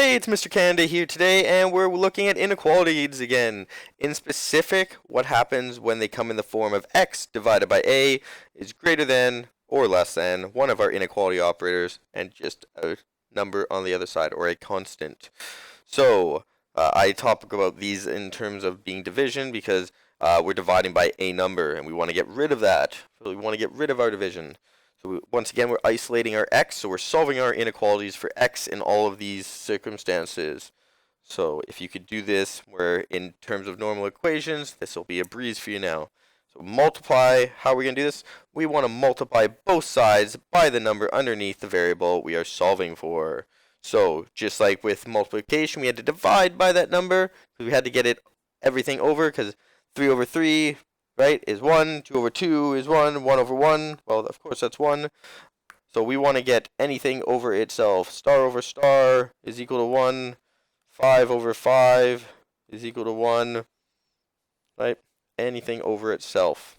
Hey, it's Mr. Canada here today, and we're looking at inequalities again. In specific, what happens when they come in the form of x divided by a is greater than or less than one of our inequality operators, and just a number on the other side, or a constant. So, I talk about these in terms of being division because we're dividing by a number, and we want to get rid of that. So we want to get rid of our division. So once again, we're isolating our x, so we're solving our inequalities for x in all of these circumstances. So if you could do this, where in terms of normal equations, this will be a breeze for you now. So multiply, how are we going to do this? We want to multiply both sides by the number underneath the variable we are solving for. So just like with multiplication, we had to divide by that number, because we had to get it everything over, because 3 over 3, right, is 1, 2 over 2 is 1, 1 over 1, well, of course that's 1. So we want to get anything over itself. Star over star is equal to 1. 5 over 5 is equal to 1, right? Anything over itself.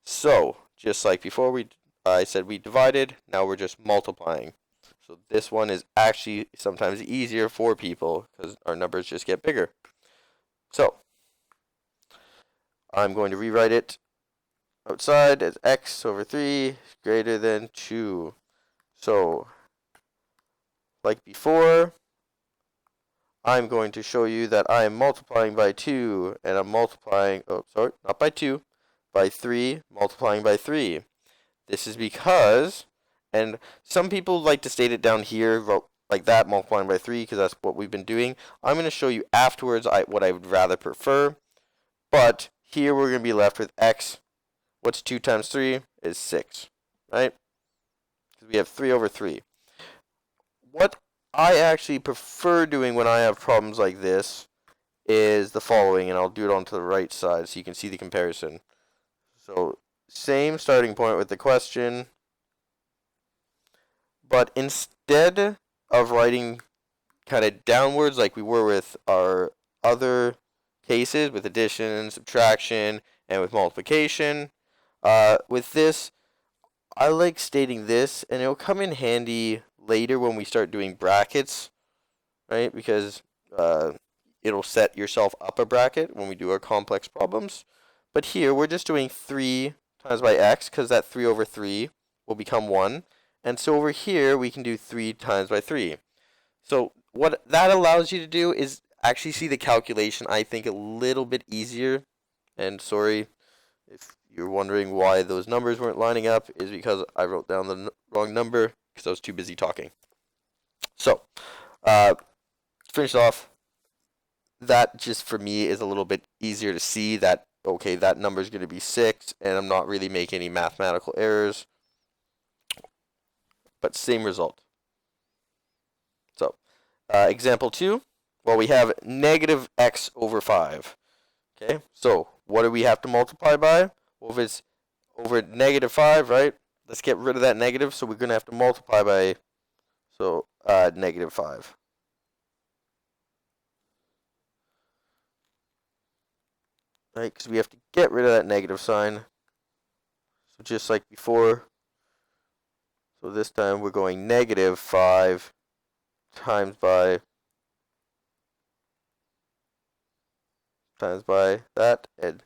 So, just like before, I said we divided, now we're just multiplying. So this one is actually sometimes easier for people because our numbers just get bigger. So, I'm going to rewrite it outside as x over 3 is greater than 2. So, like before, I'm going to show you that I am multiplying by 2, and I'm multiplying, oh, sorry, not by 2, by 3, multiplying by 3. This is because, and some people like to state it down here, like that, multiplying by 3, because that's what we've been doing. I'm going to show you afterwards what I would rather prefer, but here we're going to be left with x. What's 2 times 3 is 6, right? Because we have 3 over 3. What I actually prefer doing when I have problems like this is the following, and I'll do it onto the right side so you can see the comparison. So, same starting point with the question, but instead of writing kind of downwards like we were with our other cases, with addition, subtraction, and with multiplication, with this, I like stating this, and it'll come in handy later when we start doing brackets, right? Because it'll set yourself up a bracket when we do our complex problems. But here, we're just doing 3 times by x, because that 3 over 3 will become 1. And so over here, we can do 3 times by 3. So what that allows you to do is actually see the calculation, I think, a little bit easier. And sorry if you're wondering why those numbers weren't lining up, is because I wrote down the wrong number because I was too busy talking. So, to finish off, that just for me is a little bit easier to see that, okay, that number is going to be 6, and I'm not really making any mathematical errors, but same result. So, example 2, well, we have negative x over 5. Okay, so what do we have to multiply by? Well, if it's over negative 5, right, let's get rid of that negative, so we're going to have to multiply by, so, negative 5. Right, because we have to get rid of that negative sign. So just like before, so this time we're going negative 5 times by that, and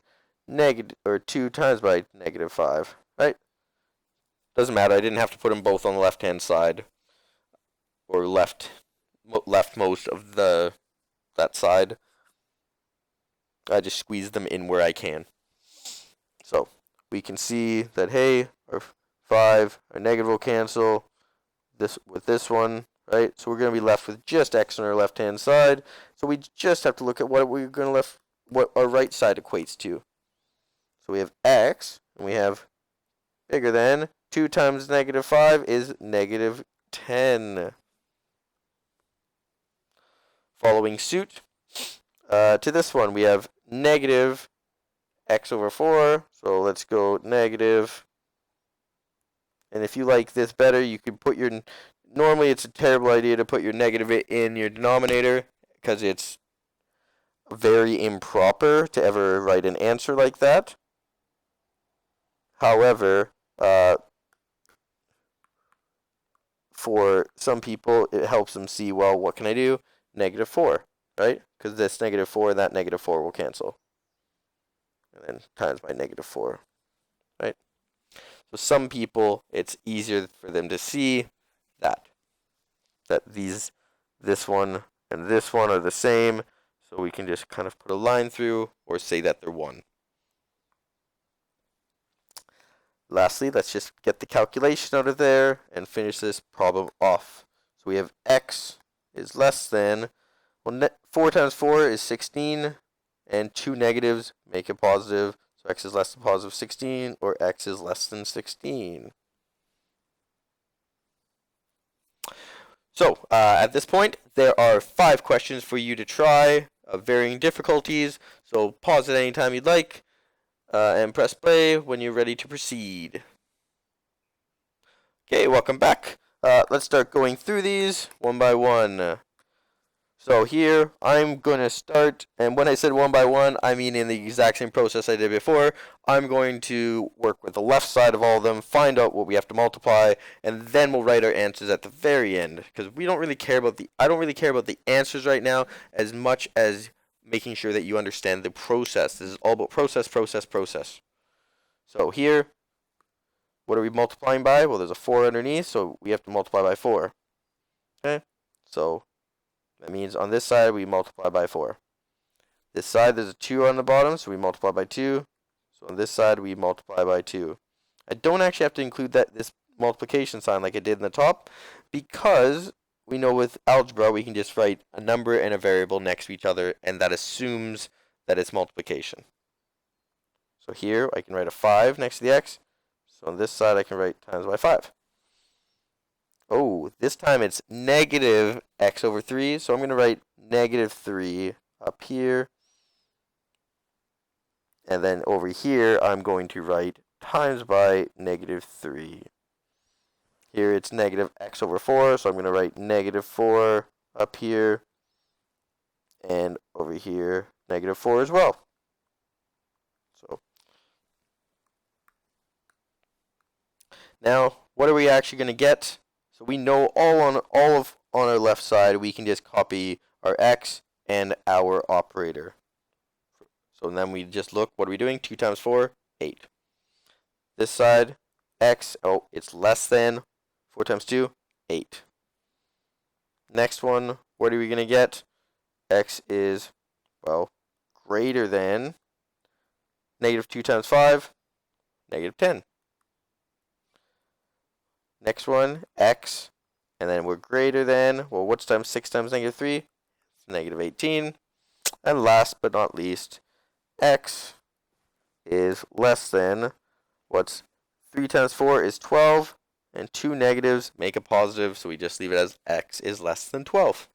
negative, or 2 times by negative 5, right? Doesn't matter, I didn't have to put them both on the left-hand side, or leftmost of that side. I just squeeze them in where I can. So we can see that, hey, our 5, our negative will cancel this with this one, right? So we're going to be left with just x on our left-hand side. So we just have to look at what we're going to what our right side equates to. So we have x, and we have bigger than 2 times negative 5 is negative 10. Following suit to this one, we have negative x over 4. So let's go negative. And if you like this better, you could put your, normally it's a terrible idea to put your negative in your denominator, because it's very improper to ever write an answer like that. However, for some people, it helps them see, well, what can I do? Negative 4, right? Because this negative 4 and that negative 4 will cancel. And then times by negative 4, right? So some people, it's easier for them to see that this one and this one are the same. So we can just kind of put a line through or say that they're 1. Lastly, let's just get the calculation out of there and finish this problem off. So we have x is less than, well, 4 times 4 is 16, and 2 negatives make it positive. So x is less than positive 16, or x is less than 16. So at this point, there are 5 questions for you to try of varying difficulties. So pause at any time you'd like. And press play when you're ready to proceed. Okay, welcome back. Let's start going through these one by one. So here, I'm going to start, and when I said one by one, I mean in the exact same process I did before. I'm going to work with the left side of all of them, find out what we have to multiply, and then we'll write our answers at the very end. Because we don't really care about I don't really care about the answers right now as much as making sure that you understand the process. This is all about process, process, process. So here, what are we multiplying by? Well, there's a 4 underneath, so we have to multiply by 4. Okay, so that means on this side, we multiply by 4. This side, there's a 2 on the bottom, so we multiply by 2. So on this side, we multiply by 2. I don't actually have to include this multiplication sign like I did in the top, because we know with algebra, we can just write a number and a variable next to each other, and that assumes that it's multiplication. So here, I can write a 5 next to the x. So on this side, I can write times by 5. Oh, this time it's negative x over 3. So I'm going to write negative 3 up here. And then over here, I'm going to write times by negative 3. Here it's negative x over 4. So I'm going to write negative 4 up here. And over here, negative 4 as well. So now, what are we actually going to get? So we know on our left side, we can just copy our x and our operator. So then we just look, what are we doing? 2 times 4, 8. This side, x, oh, it's less than 4 times 2, 8. Next one, what are we going to get? X is, well, greater than negative 2 times 5, negative 10. Next one, x, and then we're greater than, well, what's times 6 times negative 3? It's negative 18. And last but not least, x is less than, what's 3 times 4 is 12, and 2 negatives make a positive, so we just leave it as x is less than 12.